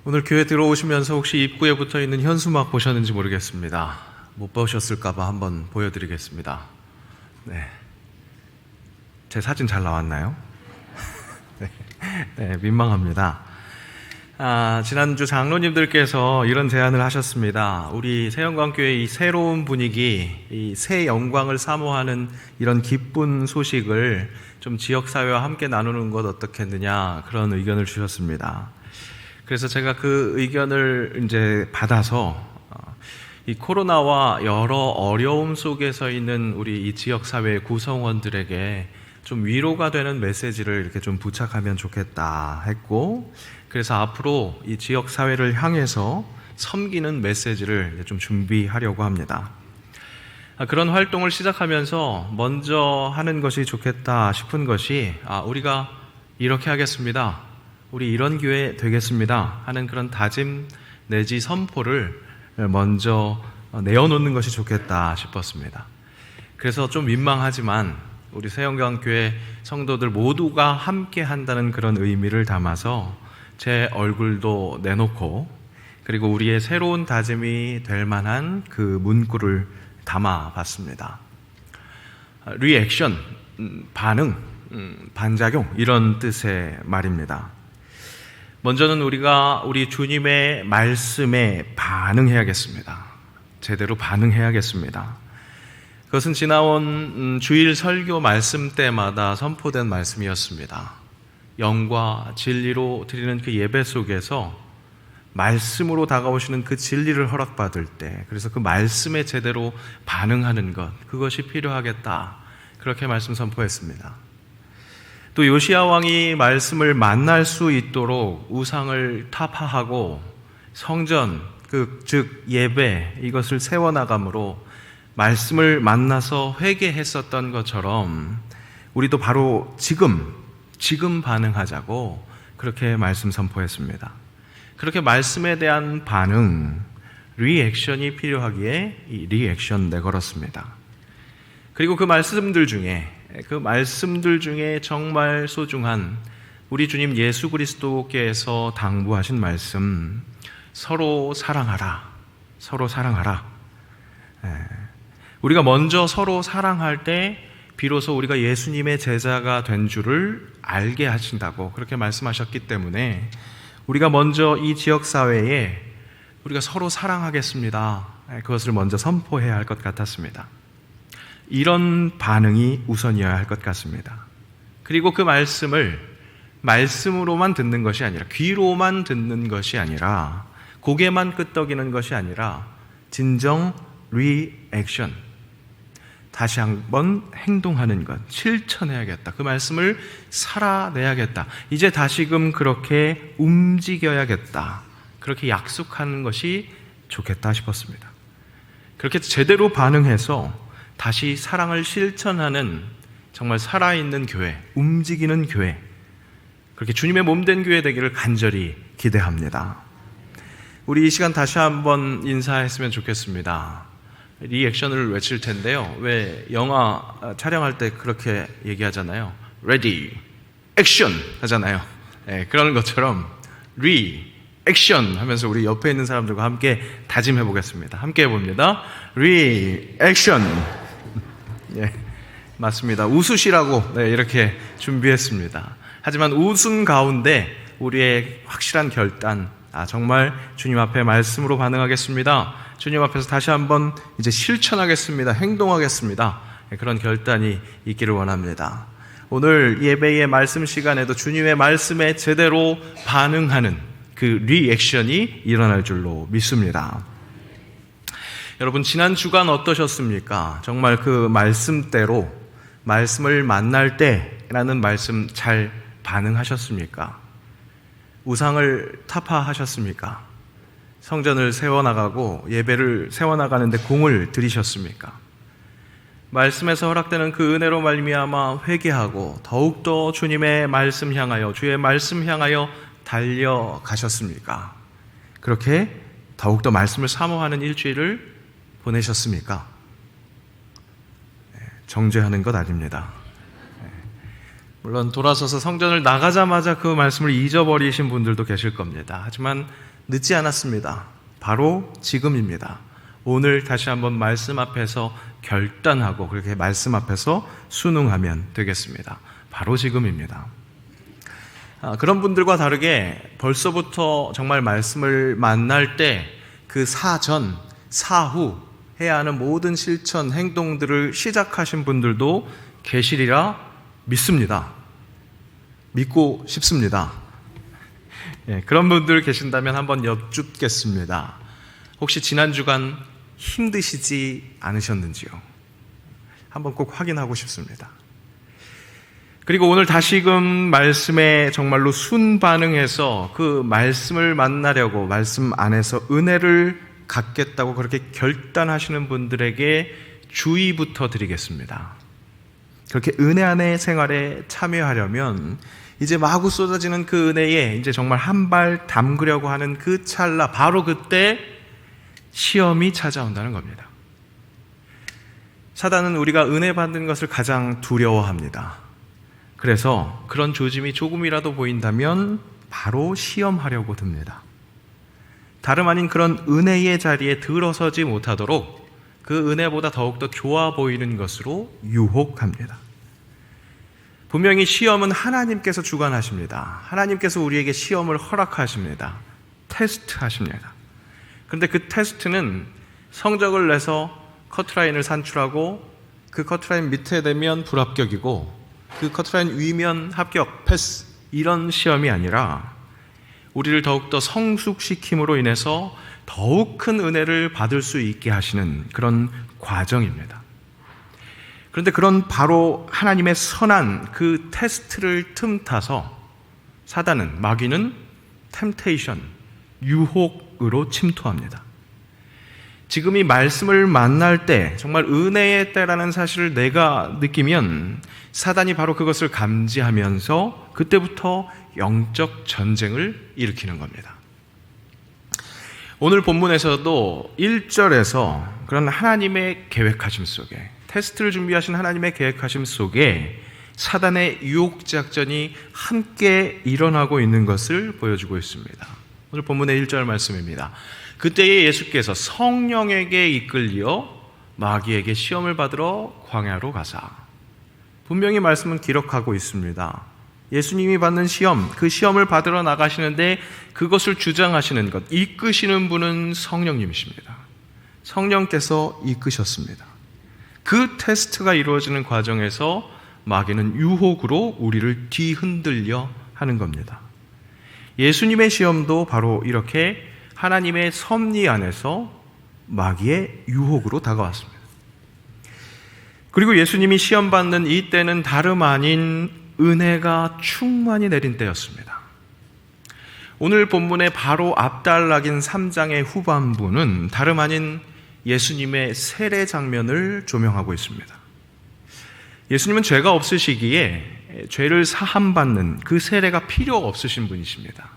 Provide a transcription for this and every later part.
오늘 교회 들어오시면서 혹시 입구에 붙어 있는 현수막 보셨는지 모르겠습니다. 못 보셨을까봐 한번 보여드리겠습니다. 네, 제 사진 잘 나왔나요? 네, 민망합니다. 지난주 장로님들께서 이런 제안을 하셨습니다. 우리 새영광교회 이 새로운 분위기, 이 새 영광을 사모하는 이런 기쁜 소식을 좀 지역사회와 함께 나누는 것 어떻겠느냐, 그런 의견을 주셨습니다. 그래서 제가 그 의견을 이제 받아서 이 코로나와 여러 어려움 속에서 있는 우리 이 지역사회 구성원들에게 좀 위로가 되는 메시지를 이렇게 좀 부착하면 좋겠다 했고, 그래서 앞으로 이 지역사회를 향해서 섬기는 메시지를 좀 준비하려고 합니다. 그런 활동을 시작하면서 먼저 하는 것이 좋겠다 싶은 것이 우리가 이렇게 하겠습니다, 우리 이런 교회 되겠습니다 하는 그런 다짐 내지 선포를 먼저 내어놓는 것이 좋겠다 싶었습니다. 그래서 좀 민망하지만 우리 새영광교회 성도들 모두가 함께 한다는 그런 의미를 담아서 제 얼굴도 내놓고, 그리고 우리의 새로운 다짐이 될 만한 그 문구를 담아봤습니다. 리액션, 반응, 반작용, 이런 뜻의 말입니다. 먼저는 우리가 우리 주님의 말씀에 반응해야겠습니다. 제대로 반응해야겠습니다. 그것은 지나온 주일 설교 말씀 때마다 선포된 말씀이었습니다. 영과 진리로 드리는 그 예배 속에서 말씀으로 다가오시는 그 진리를 허락받을 때, 그래서 그 말씀에 제대로 반응하는 것, 그것이 필요하겠다, 그렇게 말씀 선포했습니다. 또 요시야 왕이 말씀을 만날 수 있도록 우상을 타파하고 성전, 즉 예배, 이것을 세워나감으로 말씀을 만나서 회개했었던 것처럼 우리도 바로 지금 반응하자고 그렇게 말씀 선포했습니다. 그렇게 말씀에 대한 반응, 리액션이 필요하기에 이 리액션 내걸었습니다. 그리고 그 말씀들 중에 정말 소중한 우리 주님 예수 그리스도께서 당부하신 말씀, 서로 사랑하라. 우리가 먼저 서로 사랑할 때 비로소 우리가 예수님의 제자가 된 줄을 알게 하신다고 그렇게 말씀하셨기 때문에 우리가 먼저 이 지역사회에 우리가 서로 사랑하겠습니다, 그것을 먼저 선포해야 할 것 같았습니다. 이런 반응이 우선이어야 할 것 같습니다. 그리고 그 말씀을 말씀으로만 듣는 것이 아니라, 귀로만 듣는 것이 아니라, 고개만 끄덕이는 것이 아니라 진정 리액션, 다시 한번 행동하는 것, 실천해야겠다. 그 말씀을 살아내야겠다. 이제 다시금 그렇게 움직여야겠다. 그렇게 약속하는 것이 좋겠다 싶었습니다. 그렇게 제대로 반응해서 다시 사랑을 실천하는 정말 살아있는 교회, 움직이는 교회, 그렇게 주님의 몸된 교회 되기를 간절히 기대합니다. 우리 이 시간 다시 한번 인사했으면 좋겠습니다. 리액션을 외칠 텐데요, 왜 영화 촬영할 때 그렇게 얘기하잖아요. Ready, Action 하잖아요. 네, 그런 것처럼 리액션 하면서 우리 옆에 있는 사람들과 함께 다짐해 보겠습니다. 함께 해봅니다. 리액션. 네, 맞습니다. 웃으시라고 이렇게 준비했습니다. 하지만 웃음 가운데 우리의 확실한 결단, 정말 주님 앞에 말씀으로 반응하겠습니다, 주님 앞에서 다시 한번 이제 실천하겠습니다, 행동하겠습니다, 그런 결단이 있기를 원합니다. 오늘 예배의 말씀 시간에도 주님의 말씀에 제대로 반응하는 그 리액션이 일어날 줄로 믿습니다. 여러분, 지난 주간 어떠셨습니까? 정말 그 말씀대로 말씀을 만날 때라는 말씀 잘 반응하셨습니까? 우상을 타파하셨습니까? 성전을 세워나가고 예배를 세워나가는데 공을 들이셨습니까? 말씀에서 허락되는 그 은혜로 말미암아 회개하고 더욱더 주님의 말씀 향하여, 주의 말씀 향하여 달려가셨습니까? 그렇게 더욱더 말씀을 사모하는 일주일을 보내셨습니까? 정죄하는 것 아닙니다. 물론 돌아서서 성전을 나가자마자 그 말씀을 잊어버리신 분들도 계실 겁니다. 하지만 늦지 않았습니다. 바로 지금입니다. 오늘 다시 한번 말씀 앞에서 결단하고 그렇게 말씀 앞에서 순응하면 되겠습니다. 바로 지금입니다. 그런 분들과 다르게 벌써부터 정말 말씀을 만날 때 그 사전, 사후 해야 하는 모든 실천, 행동들을 시작하신 분들도 계시리라 믿습니다. 믿고 싶습니다. 그런 분들 계신다면 한번 여쭙겠습니다. 혹시 지난 주간 힘드시지 않으셨는지요? 한번 꼭 확인하고 싶습니다. 그리고 오늘 다시금 말씀에 정말로 순반응해서 그 말씀을 만나려고 말씀 안에서 은혜를 갖겠다고 그렇게 결단하시는 분들에게 주의부터 드리겠습니다. 그렇게 은혜 안의 생활에 참여하려면 이제 마구 쏟아지는 그 은혜에 이제 정말 한 발 담그려고 하는 그 찰나, 바로 그때 시험이 찾아온다는 겁니다. 사단은 우리가 은혜 받는 것을 가장 두려워합니다. 그래서 그런 조짐이 조금이라도 보인다면 바로 시험하려고 듭니다. 다름 아닌 그런 은혜의 자리에 들어서지 못하도록 그 은혜보다 더욱더 좋아 보이는 것으로 유혹합니다. 분명히 시험은 하나님께서 주관하십니다. 하나님께서 우리에게 시험을 허락하십니다. 테스트하십니다. 그런데 그 테스트는 성적을 내서 커트라인을 산출하고 그 커트라인 밑에 되면 불합격이고 그 커트라인 위면 합격, 패스, 이런 시험이 아니라 우리를 더욱더 성숙시킴으로 인해서 더욱 큰 은혜를 받을 수 있게 하시는 그런 과정입니다. 그런데 그런 바로 하나님의 선한 그 테스트를 틈타서 사단은, 마귀는 템테이션, 유혹으로 침투합니다. 지금 이 말씀을 만날 때 정말 은혜의 때라는 사실을 내가 느끼면 사단이 바로 그것을 감지하면서 그때부터 영적 전쟁을 일으키는 겁니다. 오늘 본문에서도 1절에서 그런 하나님의 계획하심 속에, 테스트를 준비하신 하나님의 계획하심 속에 사단의 유혹 작전이 함께 일어나고 있는 것을 보여주고 있습니다. 오늘 본문의 1절 말씀입니다. 그때에 예수께서 성령에게 이끌려 마귀에게 시험을 받으러 광야로 가사. 분명히 말씀은 기록하고 있습니다. 예수님이 받는 시험, 그 시험을 받으러 나가시는데 그것을 주장하시는 것, 이끄시는 분은 성령님이십니다. 성령께서 이끄셨습니다. 그 테스트가 이루어지는 과정에서 마귀는 유혹으로 우리를 뒤흔들려 하는 겁니다. 예수님의 시험도 바로 이렇게 하나님의 섭리 안에서 마귀의 유혹으로 다가왔습니다. 그리고 예수님이 시험받는 이 때는 다름 아닌 은혜가 충만히 내린 때였습니다. 오늘 본문의 바로 앞달락인 3장의 후반부는 다름 아닌 예수님의 세례 장면을 조명하고 있습니다. 예수님은 죄가 없으시기에 죄를 사함받는 그 세례가 필요 없으신 분이십니다.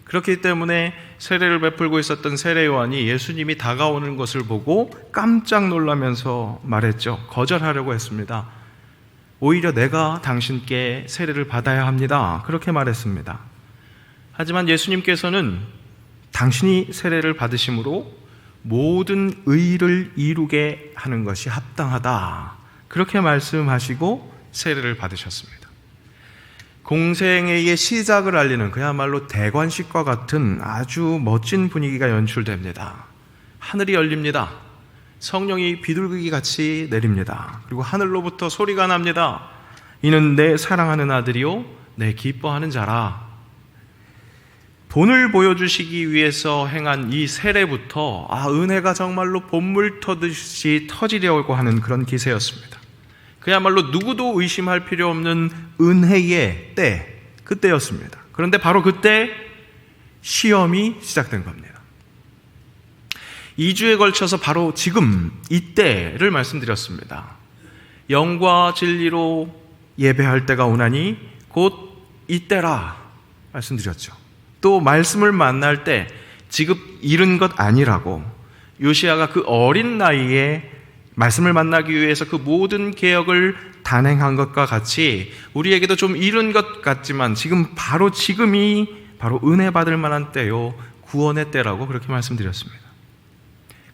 그렇기 때문에 세례를 베풀고 있었던 세례 요한이 예수님이 다가오는 것을 보고 깜짝 놀라면서 말했죠. 거절하려고 했습니다. 오히려 내가 당신께 세례를 받아야 합니다. 그렇게 말했습니다. 하지만 예수님께서는 당신이 세례를 받으심으로 모든 의를 이루게 하는 것이 합당하다. 그렇게 말씀하시고 세례를 받으셨습니다. 공생애의 시작을 알리는 그야말로 대관식과 같은 아주 멋진 분위기가 연출됩니다. 하늘이 열립니다. 성령이 비둘기 같이 내립니다. 그리고 하늘로부터 소리가 납니다. 이는 내 사랑하는 아들이요 내 기뻐하는 자라. 본을 보여주시기 위해서 행한 이 세례부터 은혜가 정말로 본물 터듯이 터지려고 하는 그런 기세였습니다. 그야말로 누구도 의심할 필요 없는 은혜의 때, 그때였습니다. 그런데 바로 그때 시험이 시작된 겁니다. 2주에 걸쳐서 바로 지금 이때를 말씀드렸습니다. 영과 진리로 예배할 때가 오나니 곧 이때라 말씀드렸죠. 또 말씀을 만날 때 지금 이른 것 아니라고, 요시야가 그 어린 나이에 말씀을 만나기 위해서 그 모든 개혁을 단행한 것과 같이 우리에게도 좀 이른 것 같지만 바로 지금이 바로 은혜 받을 만한 때요, 구원의 때라고 그렇게 말씀드렸습니다.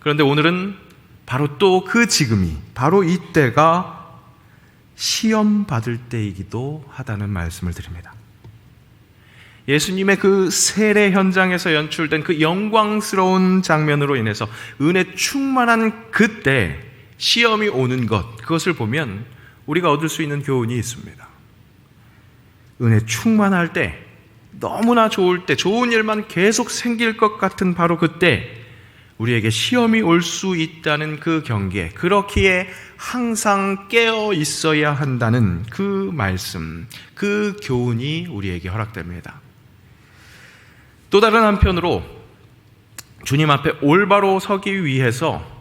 그런데 오늘은 바로 또 그 지금이, 바로 이때가 시험 받을 때이기도 하다는 말씀을 드립니다. 예수님의 그 세례 현장에서 연출된 그 영광스러운 장면으로 인해서 은혜 충만한 그때 시험이 오는 것, 그것을 보면 우리가 얻을 수 있는 교훈이 있습니다. 은혜 충만할 때, 너무나 좋을 때, 좋은 일만 계속 생길 것 같은 바로 그때 우리에게 시험이 올 수 있다는 그 경계, 그렇기에 항상 깨어 있어야 한다는 그 말씀, 그 교훈이 우리에게 허락됩니다. 또 다른 한편으로 주님 앞에 올바로 서기 위해서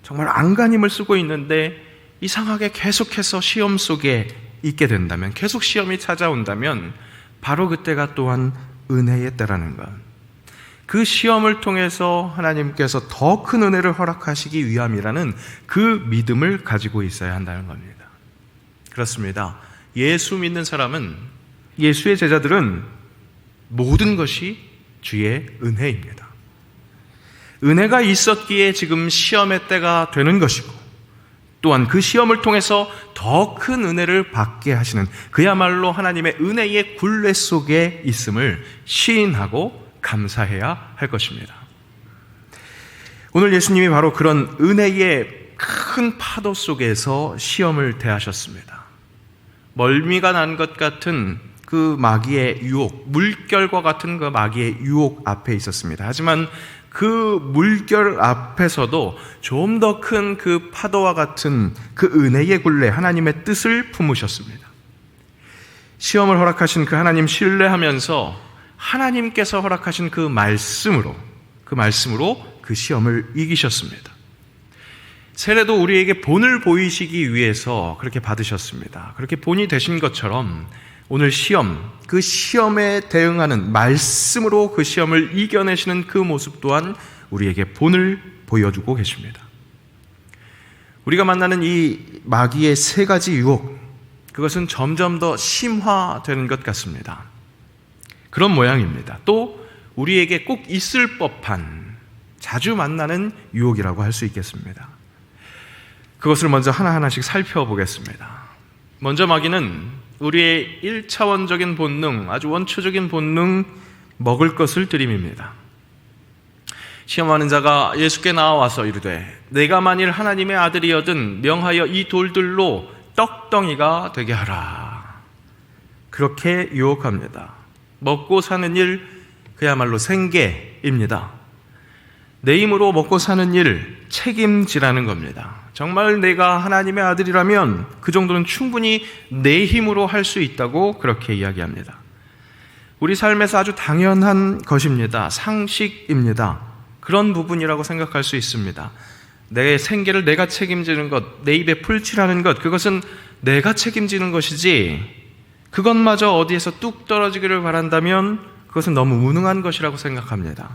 정말 안간힘을 쓰고 있는데 이상하게 계속해서 시험 속에 있게 된다면, 계속 시험이 찾아온다면 바로 그때가 또한 은혜의 때라는 것, 그 시험을 통해서 하나님께서 더 큰 은혜를 허락하시기 위함이라는 그 믿음을 가지고 있어야 한다는 겁니다. 그렇습니다. 예수 믿는 사람은, 예수의 제자들은 모든 것이 주의 은혜입니다. 은혜가 있었기에 지금 시험의 때가 되는 것이고, 또한 그 시험을 통해서 더 큰 은혜를 받게 하시는, 그야말로 하나님의 은혜의 굴레 속에 있음을 시인하고 감사해야 할 것입니다. 오늘 예수님이 바로 그런 은혜의 큰 파도 속에서 시험을 대하셨습니다. 멀미가 난 것 같은 그 마귀의 유혹, 물결과 같은 그 마귀의 유혹 앞에 있었습니다. 하지만 그 물결 앞에서도 좀 더 큰 그 파도와 같은 그 은혜의 굴레, 하나님의 뜻을 품으셨습니다. 시험을 허락하신 그 하나님 신뢰하면서 하나님께서 허락하신 그 말씀으로 그 시험을 이기셨습니다. 세례도 우리에게 본을 보이시기 위해서 그렇게 받으셨습니다. 그렇게 본이 되신 것처럼 오늘 시험, 그 시험에 대응하는 말씀으로 그 시험을 이겨내시는 그 모습 또한 우리에게 본을 보여주고 계십니다. 우리가 만나는 이 마귀의 세 가지 유혹, 그것은 점점 더 심화되는 것 같습니다. 그런 모양입니다. 또 우리에게 꼭 있을 법한, 자주 만나는 유혹이라고 할 수 있겠습니다. 그것을 먼저 하나하나씩 살펴보겠습니다. 먼저 마귀는 우리의 1차원적인 본능, 아주 원초적인 본능, 먹을 것을 들이밉니다. 시험하는 자가 예수께 나와서 이르되 내가 만일 하나님의 아들이여든 명하여 이 돌들로 떡덩이가 되게 하라. 그렇게 유혹합니다. 먹고 사는 일, 그야말로 생계입니다. 내 힘으로 먹고 사는 일 책임지라는 겁니다. 정말 내가 하나님의 아들이라면 그 정도는 충분히 내 힘으로 할 수 있다고 그렇게 이야기합니다. 우리 삶에서 아주 당연한 것입니다. 상식입니다. 그런 부분이라고 생각할 수 있습니다. 내 생계를 내가 책임지는 것, 내 입에 풀칠하는 것, 그것은 내가 책임지는 것이지, 그것마저 어디에서 뚝 떨어지기를 바란다면 그것은 너무 무능한 것이라고 생각합니다.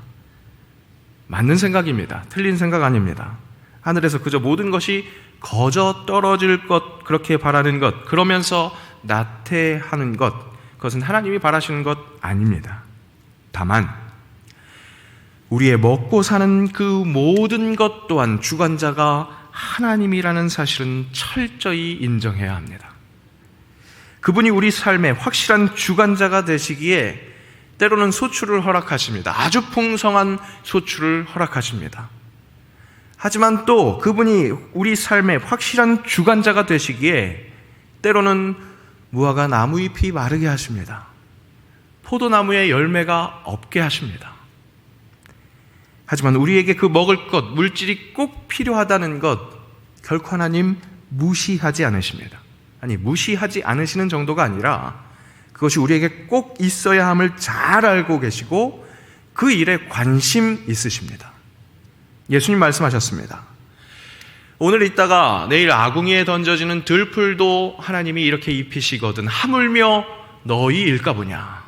맞는 생각입니다. 틀린 생각 아닙니다. 하늘에서 그저 모든 것이 거저 떨어질 것, 그렇게 바라는 것, 그러면서 나태하는 것, 그것은 하나님이 바라시는 것 아닙니다. 다만 우리의 먹고 사는 그 모든 것 또한 주관자가 하나님이라는 사실은 철저히 인정해야 합니다. 그분이 우리 삶의 확실한 주관자가 되시기에 때로는 소출을 허락하십니다. 아주 풍성한 소출을 허락하십니다. 하지만 또 그분이 우리 삶의 확실한 주관자가 되시기에 때로는 무화과 나무잎이 마르게 하십니다. 포도나무의 열매가 없게 하십니다. 하지만 우리에게 그 먹을 것, 물질이 꼭 필요하다는 것 결코 하나님 무시하지 않으십니다. 아니, 무시하지 않으시는 정도가 아니라 그것이 우리에게 꼭 있어야 함을 잘 알고 계시고 그 일에 관심 있으십니다. 예수님 말씀하셨습니다. 오늘 있다가 내일 아궁이에 던져지는 들풀도 하나님이 이렇게 입히시거든 하물며 너희 일까 보냐.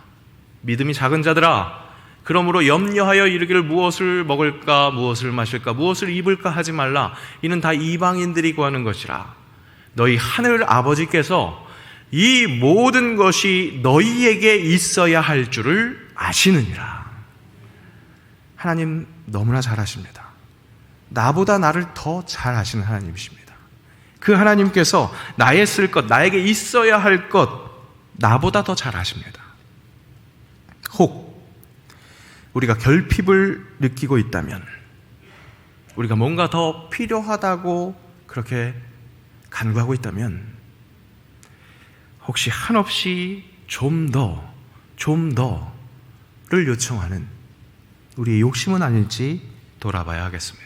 믿음이 작은 자들아, 그러므로 염려하여 이르기를 무엇을 먹을까, 무엇을 마실까, 무엇을 입을까 하지 말라. 이는 다 이방인들이 구하는 것이라. 너희 하늘 아버지께서 이 모든 것이 너희에게 있어야 할 줄을 아시느니라. 하나님 너무나 잘 아십니다. 나보다 나를 더 잘 아시는 하나님이십니다. 그 하나님께서 나의 쓸 것, 나에게 있어야 할 것, 나보다 더 잘 아십니다. 혹 우리가 결핍을 느끼고 있다면, 우리가 뭔가 더 필요하다고 그렇게 간구하고 있다면, 혹시 한없이 좀 더를 요청하는 우리의 욕심은 아닐지 돌아봐야 하겠습니다.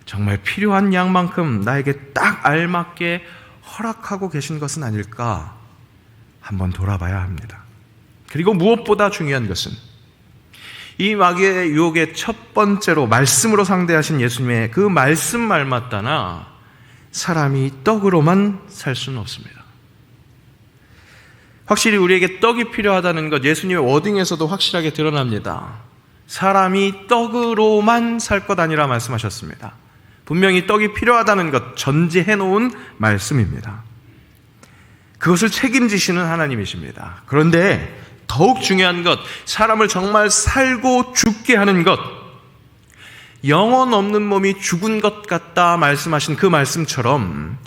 정말 필요한 양만큼 나에게 딱 알맞게 허락하고 계신 것은 아닐까 한번 돌아봐야 합니다. 그리고 무엇보다 중요한 것은 이 마귀의 유혹의 첫 번째로 말씀으로 상대하신 예수님의 그 말씀 말마따나 사람이 떡으로만 살 수는 없습니다. 확실히 우리에게 떡이 필요하다는 것, 예수님의 워딩에서도 확실하게 드러납니다. 사람이 떡으로만 살 것 아니라 말씀하셨습니다. 분명히 떡이 필요하다는 것 전제해 놓은 말씀입니다. 그것을 책임지시는 하나님이십니다. 그런데 더욱 중요한 것, 사람을 정말 살고 죽게 하는 것, 영혼 없는 몸이 죽은 것 같다 말씀하신 그 말씀처럼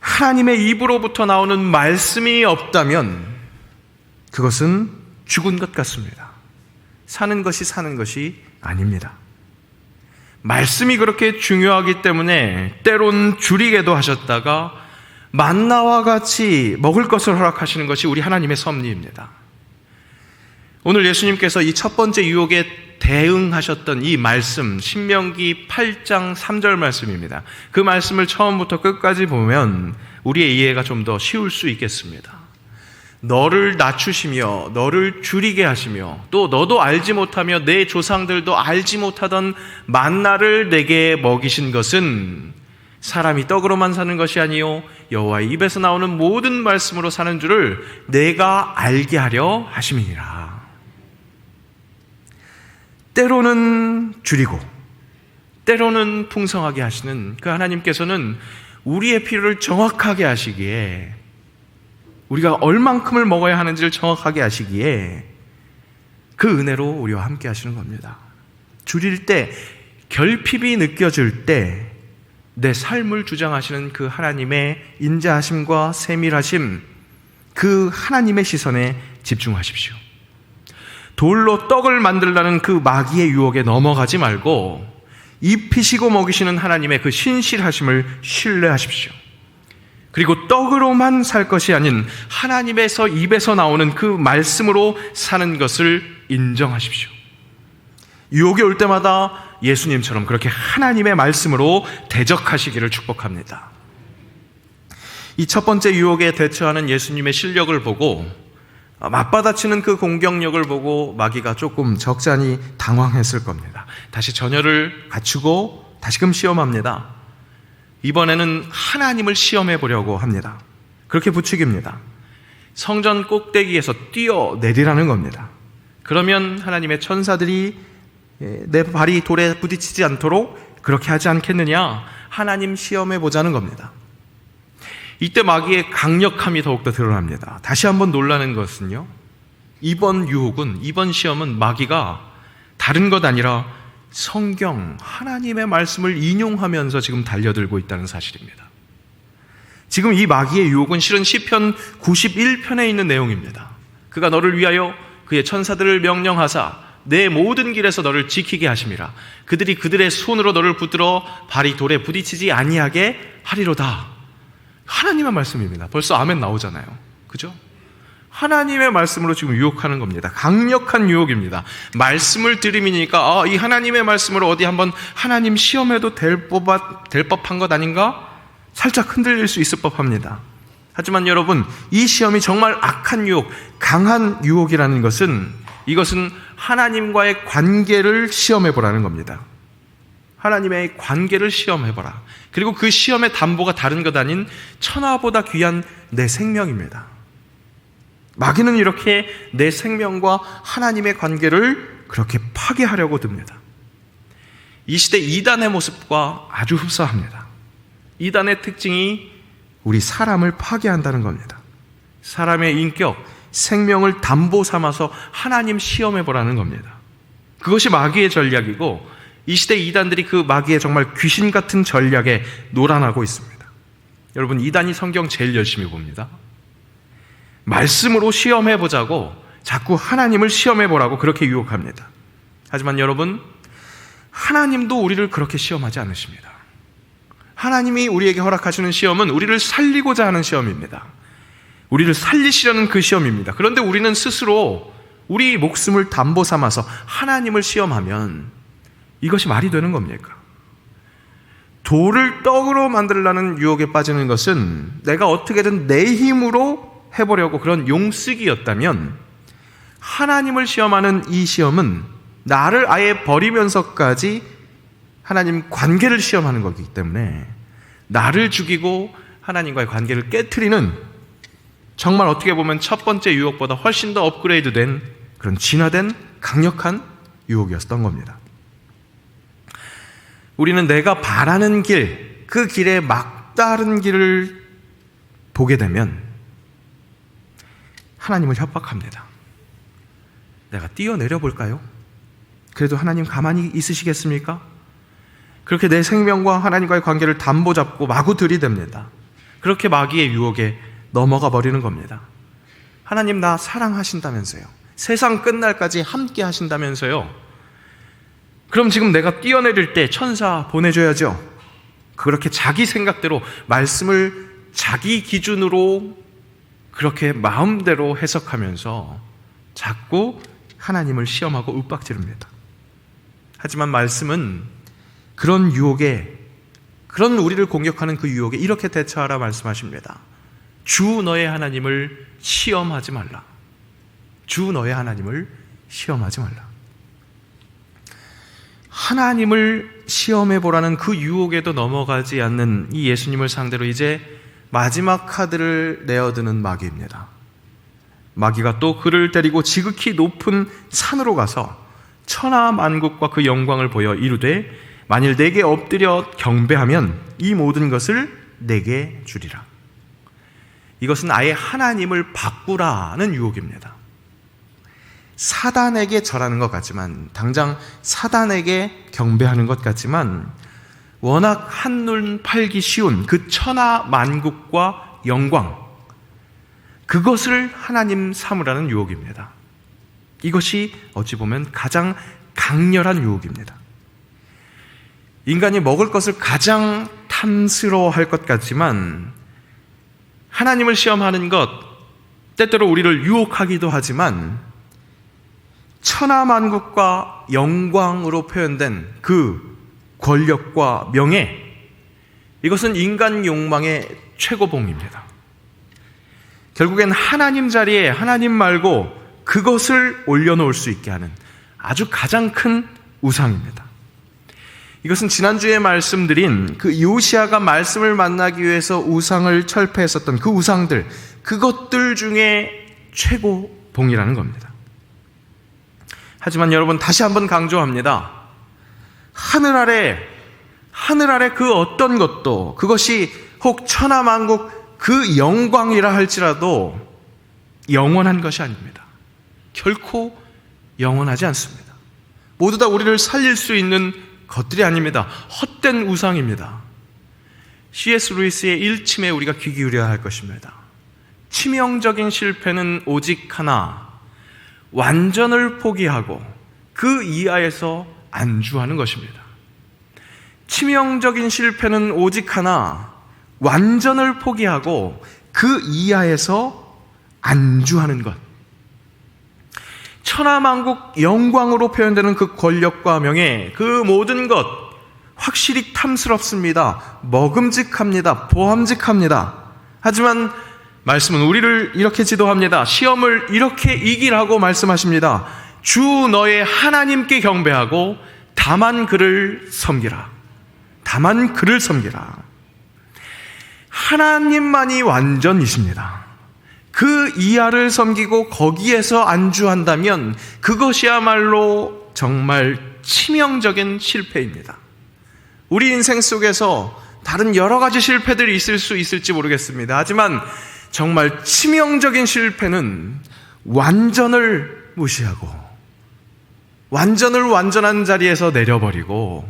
하나님의 입으로부터 나오는 말씀이 없다면 그것은 죽은 것 같습니다. 사는 것이 아닙니다. 말씀이 그렇게 중요하기 때문에 때론 줄이게도 하셨다가 만나와 같이 먹을 것을 허락하시는 것이 우리 하나님의 섭리입니다. 오늘 예수님께서 이 첫 번째 유혹에 대응하셨던 이 말씀, 신명기 8장 3절 말씀입니다. 그 말씀을 처음부터 끝까지 보면 우리의 이해가 좀 더 쉬울 수 있겠습니다. 너를 낮추시며 너를 줄이게 하시며 또 너도 알지 못하며 내 조상들도 알지 못하던 만나를 내게 먹이신 것은 사람이 떡으로만 사는 것이 아니요 여호와의 입에서 나오는 모든 말씀으로 사는 줄을 내가 알게 하려 하심이니라. 때로는 줄이고 때로는 풍성하게 하시는 그 하나님께서는 우리의 필요를 정확하게 하시기에, 우리가 얼만큼을 먹어야 하는지를 정확하게 하시기에 그 은혜로 우리와 함께 하시는 겁니다. 줄일 때, 결핍이 느껴질 때 내 삶을 주장하시는 그 하나님의 인자하심과 세밀하심, 그 하나님의 시선에 집중하십시오. 돌로 떡을 만들라는 그 마귀의 유혹에 넘어가지 말고 입히시고 먹이시는 하나님의 그 신실하심을 신뢰하십시오. 그리고 떡으로만 살 것이 아닌 하나님에서 입에서 나오는 그 말씀으로 사는 것을 인정하십시오. 유혹이 올 때마다 예수님처럼 그렇게 하나님의 말씀으로 대적하시기를 축복합니다. 이 첫 번째 유혹에 대처하는 예수님의 실력을 보고, 맞받아치는 그 공격력을 보고 마귀가 조금 적잖이 당황했을 겁니다. 다시 전열을 갖추고 다시금 시험합니다. 이번에는 하나님을 시험해 보려고 합니다. 그렇게 부추깁니다. 성전 꼭대기에서 뛰어내리라는 겁니다. 그러면 하나님의 천사들이 내 발이 돌에 부딪히지 않도록 그렇게 하지 않겠느냐, 하나님 시험해 보자는 겁니다. 이때 마귀의 강력함이 더욱더 드러납니다. 다시 한번 놀라는 것은요, 이번 유혹은, 이번 시험은 마귀가 다른 것 아니라 성경, 하나님의 말씀을 인용하면서 지금 달려들고 있다는 사실입니다. 지금 이 마귀의 유혹은 실은 시편 91편에 있는 내용입니다. 그가 너를 위하여 그의 천사들을 명령하사 내 모든 길에서 너를 지키게 하심이라. 그들이 그들의 손으로 너를 붙들어 발이 돌에 부딪히지 아니하게 하리로다. 하나님의 말씀입니다. 벌써 아멘 나오잖아요. 그죠? 하나님의 말씀으로 지금 유혹하는 겁니다. 강력한 유혹입니다. 말씀을 들음이니까 이 하나님의 말씀으로 어디 한번 하나님 시험해도 될 법한 것 아닌가? 살짝 흔들릴 수 있을 법합니다. 하지만 여러분, 이 시험이 정말 악한 유혹, 강한 유혹이라는 것은, 이것은 하나님과의 관계를 시험해보라는 겁니다. 하나님의 관계를 시험해보라. 그리고 그 시험의 담보가 다른 것 아닌 천하보다 귀한 내 생명입니다. 마귀는 이렇게 내 생명과 하나님의 관계를 그렇게 파괴하려고 듭니다. 이 시대 이단의 모습과 아주 흡사합니다. 이단의 특징이 우리 사람을 파괴한다는 겁니다. 사람의 인격, 생명을 담보 삼아서 하나님 시험해 보라는 겁니다. 그것이 마귀의 전략이고 이 시대 이단들이 그 마귀의 정말 귀신 같은 전략에 놀아나고 있습니다. 여러분, 이단이 성경 제일 열심히 봅니다. 말씀으로 시험해 보자고 자꾸 하나님을 시험해 보라고 그렇게 유혹합니다. 하지만 여러분, 하나님도 우리를 그렇게 시험하지 않으십니다. 하나님이 우리에게 허락하시는 시험은 우리를 살리고자 하는 시험입니다. 우리를 살리시려는 그 시험입니다. 그런데 우리는 스스로 우리 목숨을 담보 삼아서 하나님을 시험하면 이것이 말이 되는 겁니까? 돌을 떡으로 만들려는 유혹에 빠지는 것은 내가 어떻게든 내 힘으로 해보려고 그런 용쓰기였다면, 하나님을 시험하는 이 시험은 나를 아예 버리면서까지 하나님 관계를 시험하는 거기 때문에 나를 죽이고 하나님과의 관계를 깨트리는, 정말 어떻게 보면 첫 번째 유혹보다 훨씬 더 업그레이드된 그런 진화된 강력한 유혹이었던 겁니다. 우리는 내가 바라는 길, 그 길에 막다른 길을 보게 되면 하나님을 협박합니다. 내가 뛰어내려 볼까요? 그래도 하나님 가만히 있으시겠습니까? 그렇게 내 생명과 하나님과의 관계를 담보 잡고 마구 들이댑니다. 그렇게 마귀의 유혹에 넘어가 버리는 겁니다. 하나님 나 사랑하신다면서요. 세상 끝날까지 함께 하신다면서요. 그럼 지금 내가 뛰어내릴 때 천사 보내줘야죠. 그렇게 자기 생각대로 말씀을 자기 기준으로 그렇게 마음대로 해석하면서 자꾸 하나님을 시험하고 윽박지릅니다. 하지만 말씀은 그런 유혹에, 그런 우리를 공격하는 그 유혹에 이렇게 대처하라 말씀하십니다. 주 너의 하나님을 시험하지 말라. 주 너의 하나님을 시험하지 말라. 하나님을 시험해 보라는 그 유혹에도 넘어가지 않는 이 예수님을 상대로 이제 마지막 카드를 내어드는 마귀입니다. 마귀가 또 그를 데리고 지극히 높은 산으로 가서 천하 만국과 그 영광을 보여 이르되 만일 내게 엎드려 경배하면 이 모든 것을 내게 주리라. 이것은 아예 하나님을 바꾸라는 유혹입니다. 사단에게 절하는 것 같지만, 당장 사단에게 경배하는 것 같지만, 워낙 한눈 팔기 쉬운 그 천하 만국과 영광, 그것을 하나님 삼으라는 유혹입니다. 이것이 어찌 보면 가장 강렬한 유혹입니다. 인간이 먹을 것을 가장 탐스러워할 것 같지만, 하나님을 시험하는 것, 때때로 우리를 유혹하기도 하지만, 천하만국과 영광으로 표현된 그 권력과 명예, 이것은 인간 욕망의 최고봉입니다. 결국엔 하나님 자리에 하나님 말고 그것을 올려놓을 수 있게 하는 아주 가장 큰 우상입니다. 이것은 지난주에 말씀드린 그 요시아가 말씀을 만나기 위해서 우상을 철폐했었던 그 우상들, 그것들 중에 최고봉이라는 겁니다. 하지만 여러분, 다시 한번 강조합니다. 하늘 아래 그 어떤 것도, 그것이 혹 천하만국 그 영광이라 할지라도 영원한 것이 아닙니다. 결코 영원하지 않습니다. 모두 다 우리를 살릴 수 있는 것들이 아닙니다. 헛된 우상입니다. C.S. 루이스의 일침에 우리가 귀 기울여야 할 것입니다. 치명적인 실패는 오직 하나, 완전을 포기하고 그 이하에서 안주하는 것입니다. 치명적인 실패는 오직 하나, 완전을 포기하고 그 이하에서 안주하는 것. 천하만국 영광으로 표현되는 그 권력과 명예, 그 모든 것 확실히 탐스럽습니다. 먹음직합니다. 보함직합니다. 하지만 말씀은 우리를 이렇게 지도합니다. 시험을 이렇게 이기라고 말씀하십니다. 주 너의 하나님께 경배하고 다만 그를 섬기라. 다만 그를 섬기라. 하나님만이 완전이십니다. 그 이하를 섬기고 거기에서 안주한다면 그것이야말로 정말 치명적인 실패입니다. 우리 인생 속에서 다른 여러 가지 실패들이 있을 수 있을지 모르겠습니다. 하지만 정말 치명적인 실패는 완전을 무시하고 완전을 완전한 자리에서 내려버리고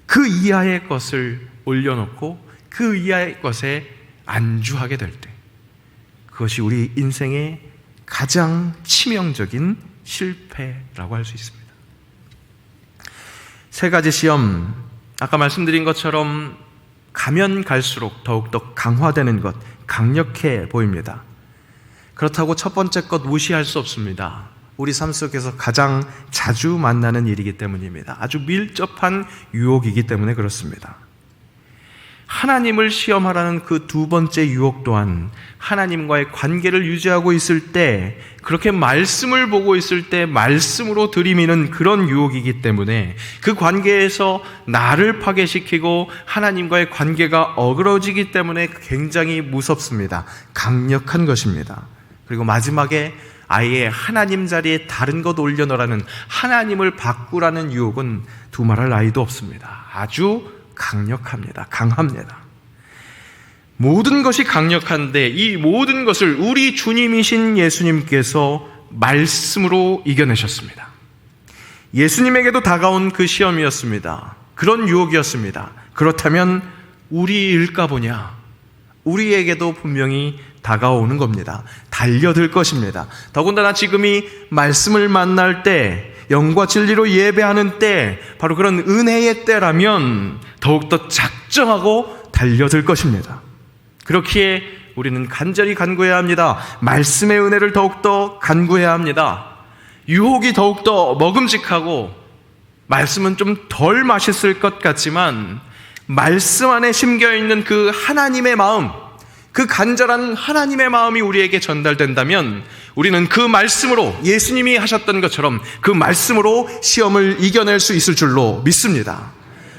그 이하의 것을 올려놓고 그 이하의 것에 안주하게 될 때, 그것이 우리 인생의 가장 치명적인 실패라고 할 수 있습니다. 세 가지 시험, 아까 말씀드린 것처럼 가면 갈수록 더욱더 강화되는 것, 강력해 보입니다. 그렇다고 첫 번째 것 무시할 수 없습니다. 우리 삶 속에서 가장 자주 만나는 일이기 때문입니다. 아주 밀접한 유혹이기 때문에 그렇습니다. 하나님을 시험하라는 그 두 번째 유혹 또한 하나님과의 관계를 유지하고 있을 때, 그렇게 말씀을 보고 있을 때 말씀으로 들이미는 그런 유혹이기 때문에 그 관계에서 나를 파괴시키고 하나님과의 관계가 어그러지기 때문에 굉장히 무섭습니다. 강력한 것입니다. 그리고 마지막에 아예 하나님 자리에 다른 것 올려놓으라는, 하나님을 바꾸라는 유혹은 두말할 나위도 없습니다. 아주 강력합니다. 강합니다. 모든 것이 강력한데 이 모든 것을 우리 주님이신 예수님께서 말씀으로 이겨내셨습니다. 예수님에게도 다가온 그 시험이었습니다. 그런 유혹이었습니다. 그렇다면 우리일까 보냐? 우리에게도 분명히 다가오는 겁니다. 달려들 것입니다. 더군다나 지금이 말씀을 만날 때, 영과 진리로 예배하는 때, 바로 그런 은혜의 때라면 더욱더 작정하고 달려들 것입니다. 그렇기에 우리는 간절히 간구해야 합니다. 말씀의 은혜를 더욱더 간구해야 합니다. 유혹이 더욱더 먹음직하고 말씀은 좀 덜 맛있을 것 같지만 말씀 안에 심겨있는 그 하나님의 마음, 그 간절한 하나님의 마음이 우리에게 전달된다면 우리는 그 말씀으로, 예수님이 하셨던 것처럼 그 말씀으로 시험을 이겨낼 수 있을 줄로 믿습니다.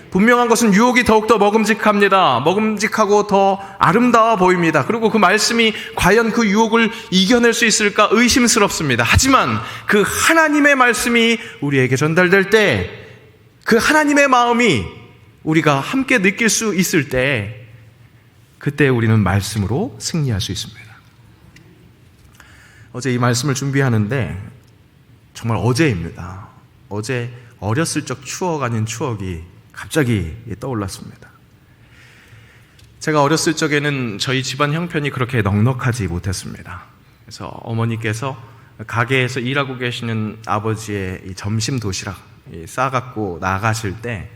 분명한 것은 유혹이 더욱더 먹음직합니다. 먹음직하고 더 아름다워 보입니다. 그리고 그 말씀이 과연 그 유혹을 이겨낼 수 있을까 의심스럽습니다. 하지만 그 하나님의 말씀이 우리에게 전달될 때, 그 하나님의 마음이 우리가 함께 느낄 수 있을 때, 그때 우리는 말씀으로 승리할 수 있습니다. 어제 이 말씀을 준비하는데 정말 어제입니다. 어제 어렸을 적 추억 아닌 추억이 갑자기 떠올랐습니다. 제가 어렸을 적에는 저희 집안 형편이 그렇게 넉넉하지 못했습니다. 그래서 어머니께서 가게에서 일하고 계시는 아버지의 이 점심 도시락 싸갖고 나가실 때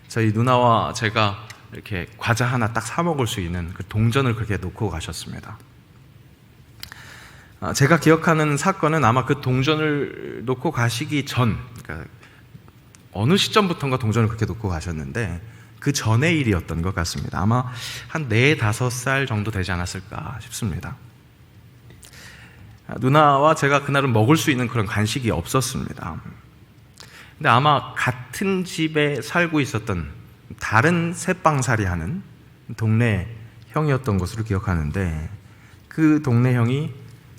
저희 누나와 제가 이렇게 과자 하나 딱 사 먹을 수 있는 그 동전을 그렇게 놓고 가셨습니다. 제가 기억하는 사건은 아마 그 동전을 놓고 가시기 전, 그러니까 어느 시점부터인가 동전을 그렇게 놓고 가셨는데 그 전의 일이었던 것 같습니다. 아마 한 4, 5살 정도 되지 않았을까 싶습니다. 누나와 제가 그날은 먹을 수 있는 그런 간식이 없었습니다. 근데 아마 같은 집에 살고 있었던 다른 새빵살이 하는 동네 형이었던 것으로 기억하는데, 그 동네 형이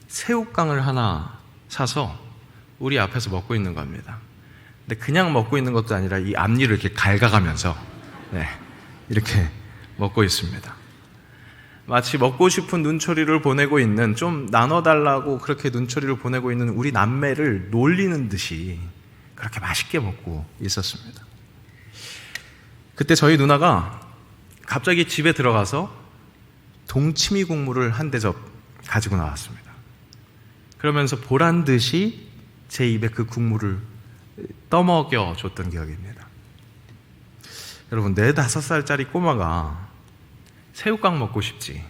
새우깡을 하나 사서 우리 앞에서 먹고 있는 겁니다. 근데 그냥 먹고 있는 것도 아니라 이 앞니를 이렇게 갉아가면서 이렇게 먹고 있습니다. 마치 먹고 싶은 눈초리를 보내고 있는, 좀 나눠달라고 그렇게 눈초리를 보내고 있는 우리 남매를 놀리는 듯이 그렇게 맛있게 먹고 있었습니다. 그때 저희 누나가 갑자기 집에 들어가서 동치미 국물을 한 대접 가지고 나왔습니다. 그러면서 보란 듯이 제 입에 그 국물을 떠먹여 줬던 기억입니다. 여러분, 4, 5살짜리 꼬마가 새우깡 먹고 싶지,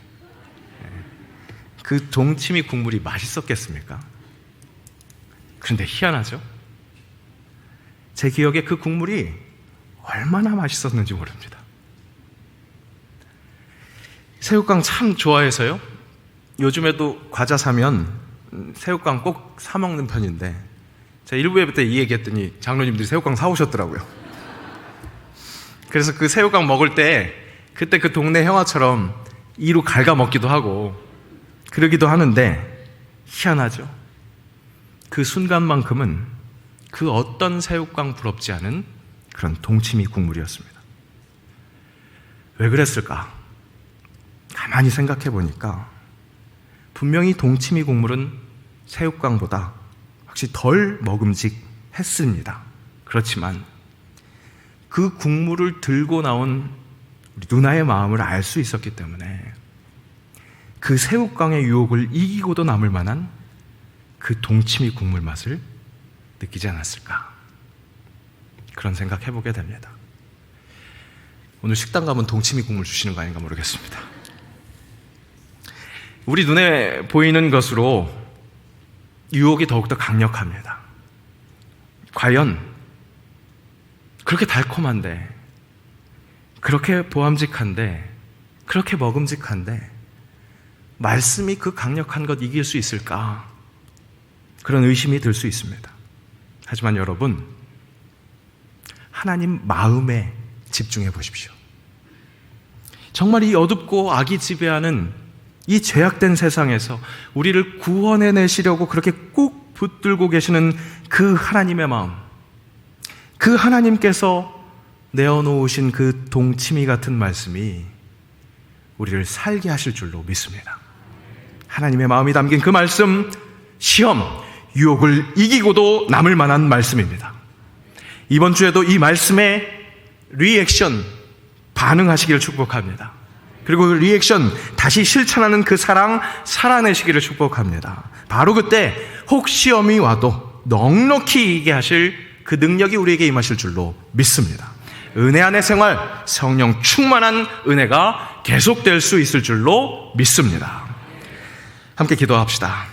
그 동치미 국물이 맛있었겠습니까? 그런데 희한하죠? 제 기억에 그 국물이 얼마나 맛있었는지 모릅니다. 새우깡 참 좋아해서요, 요즘에도 과자 사면 새우깡 꼭 사 먹는 편인데, 제가 1부회 때 이 얘기했더니 장로님들이 새우깡 사오셨더라고요. 그래서 그 새우깡 먹을 때 그때 그 동네 형아처럼 이로 갉아 먹기도 하고, 그러기도 하는데 희한하죠. 그 순간만큼은 그 어떤 새우깡 부럽지 않은 그런 동치미 국물이었습니다. 왜 그랬을까? 가만히 생각해 보니까 분명히 동치미 국물은 새우깡보다 확실히 덜 먹음직했습니다. 그렇지만 그 국물을 들고 나온 우리 누나의 마음을 알 수 있었기 때문에 그 새우깡의 유혹을 이기고도 남을 만한 그 동치미 국물 맛을 느끼지 않았을까? 그런 생각 해보게 됩니다. 오늘 식당 가면 동치미 국물 주시는 거 아닌가 모르겠습니다. 우리 눈에 보이는 것으로 유혹이 더욱더 강력합니다. 과연 그렇게 달콤한데, 그렇게 보암직한데, 그렇게 먹음직한데 말씀이 그 강력한 것 이길 수 있을까? 그런 의심이 들 수 있습니다. 하지만 여러분, 하나님 마음에 집중해 보십시오. 정말 이 어둡고 악이 지배하는 이 죄악된 세상에서 우리를 구원해 내시려고 그렇게 꼭 붙들고 계시는 그 하나님의 마음, 그 하나님께서 내어놓으신 그 동치미 같은 말씀이 우리를 살게 하실 줄로 믿습니다. 하나님의 마음이 담긴 그 말씀, 시험, 유혹을 이기고도 남을 만한 말씀입니다. 이번 주에도 이 말씀에 리액션, 반응하시기를 축복합니다. 그리고 그 리액션, 다시 실천하는 그 사랑 살아내시기를 축복합니다. 바로 그때 혹 시험이 와도 넉넉히 이기게 하실 그 능력이 우리에게 임하실 줄로 믿습니다. 은혜 안의 생활, 성령 충만한 은혜가 계속될 수 있을 줄로 믿습니다. 함께 기도합시다.